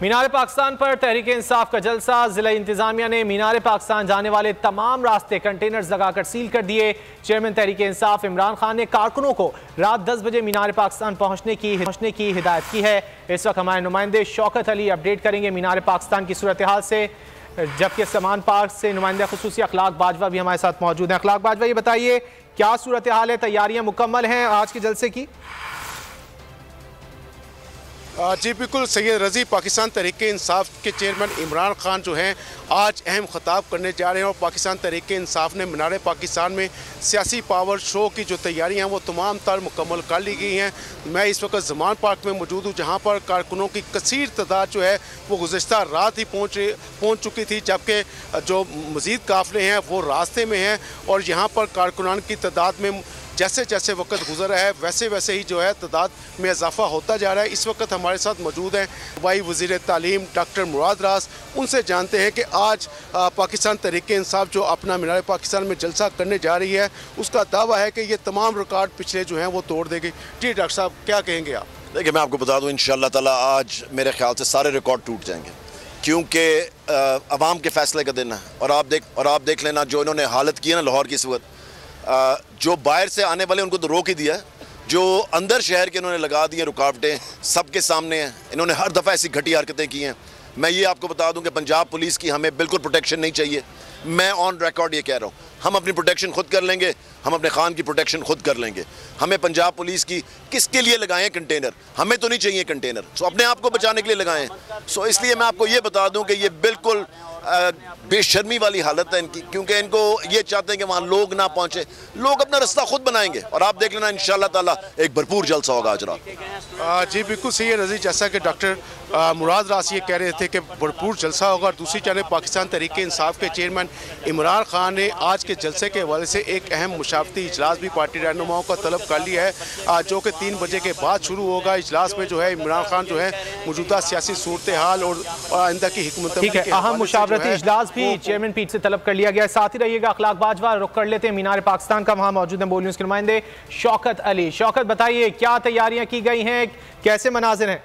मीनार पाकिस्तान पर तहरीक इंसाफ का जलसा। जिला इंतजामिया ने मीनार पाकिस्तान जाने वाले तमाम रास्ते कंटेनर्स लगाकर सील कर दिए। चेयरमैन तहरीक इंसाफ इमरान खान ने कारकुनों को रात 10 बजे मीनार पाकिस्तान पहुंचने की हिदायत की है। इस वक्त हमारे नुमाइंदे शौकत अली अपडेट करेंगे मीनार पाकिस्तान की सूरत हाल से, जबकि समान पार्क से नुमाइंदा खुसूसी अखलाक बाजवा भी हमारे साथ मौजूद हैं। अखलाक बाजवा, ये बताइए क्या सूरत हाल है, तैयारियां मुकम्मल हैं आज के जलसे की? जी बिल्कुल सैयद रजी, पाकिस्तान तहरीक इंसाफ के चेयरमैन इमरान खान जो हैं आज अहम खिताब करने जा रहे हैं और पाकिस्तान तहरीक इंसाफ ने मीनार पाकिस्तान में सियासी पावर शो की जो तैयारियां हैं वो तमाम तर मुकम्मल कर ली गई हैं। मैं इस वक्त जमान पार्क में मौजूद हूँ, जहाँ पर कारकुनों की कसीर तादाद जो है वो गुज़िश्ता रात ही पहुँच चुकी थी, जबकि जो मज़ीद काफ़िले हैं वो रास्ते में हैं और यहाँ पर कारकुनान की तादाद में जैसे जैसे वक्त गुजर रहा है वैसे वैसे ही जो है तादाद में इजाफा होता जा रहा है। इस वक्त हमारे साथ मौजूद हैं सूबाई वज़ीर तालीम डॉक्टर मुराद रास। उनसे जानते हैं कि आज पाकिस्तान तहरीक इंसाफ जो अपना मीनार पाकिस्तान में जलसा करने जा रही है, उसका दावा है कि ये तमाम रिकॉर्ड पिछले जो हैं वो तोड़ देगी। जी डॉक्टर साहब, क्या कहेंगे आप? देखिए, मैं आपको बता दूँ, इंशाअल्लाह ताला आज मेरे ख्याल से सारे रिकॉर्ड टूट जाएंगे, क्योंकि अवाम के फैसले का दिन है। और आप देख लेना जो इन्होंने हालत की है ना लाहौर की, इस वक्त जो बाहर से आने वाले उनको तो रोक ही दिया है, जो अंदर शहर के इन्होंने लगा दी हैं रुकावटें सबके सामने हैं। इन्होंने हर दफ़ा ऐसी घटी हरकतें की हैं। मैं ये आपको बता दूं कि पंजाब पुलिस की हमें बिल्कुल प्रोटेक्शन नहीं चाहिए। मैं ऑन रिकॉर्ड ये कह रहा हूँ, हम अपनी प्रोटेक्शन खुद कर लेंगे, हम अपने खान की प्रोटेक्शन खुद कर लेंगे। हमें पंजाब पुलिस की किसके लिए लगाएं कंटेनर? हमें तो नहीं चाहिए कंटेनर, सो अपने आप को बचाने के लिए लगाएं। सो इसलिए मैं आपको ये बता दूं कि ये बिल्कुल बेशर्मी वाली हालत है इनकी, क्योंकि इनको ये चाहते हैं कि वहाँ लोग ना पहुँचे। लोग अपना रास्ता खुद बनाएंगे और आप देख लेना इंशाअल्लाह ताला एक भरपूर जलसा होगा आज रात। जी बिल्कुल सही है रजी, जैसा कि डॉक्टर मुराद रास ये कह रहे थे कि भरपूर जलसा होगा। और दूसरी जानब पाकिस्तान तहरीक इंसाफ के चेयरमैन इमरान खान ने आज के जलसे के हवाले से एक अहम मुशावरती इजलास भी पार्टी रहनुमाओं का तलब कर लिया है, जो कि 3 बजे के बाद शुरू होगा। इजलास में जो है इमरान खान जो है मौजूदा सियासी सूरत हाल और आइंदा की हिकमत इजलास भी चेयरमैन पीठ से तलब कर लिया गया। साथ ही रहिएगा, अखलाक बाजवा रुख कर लेते हैं मीनार पाकिस्तान का, वहां मौजूद हैं बोल न्यूज़ के नुमाइंदे शौकत अली। शौकत, बताइए क्या तैयारियां की गई हैं, कैसे मनाजिर हैं?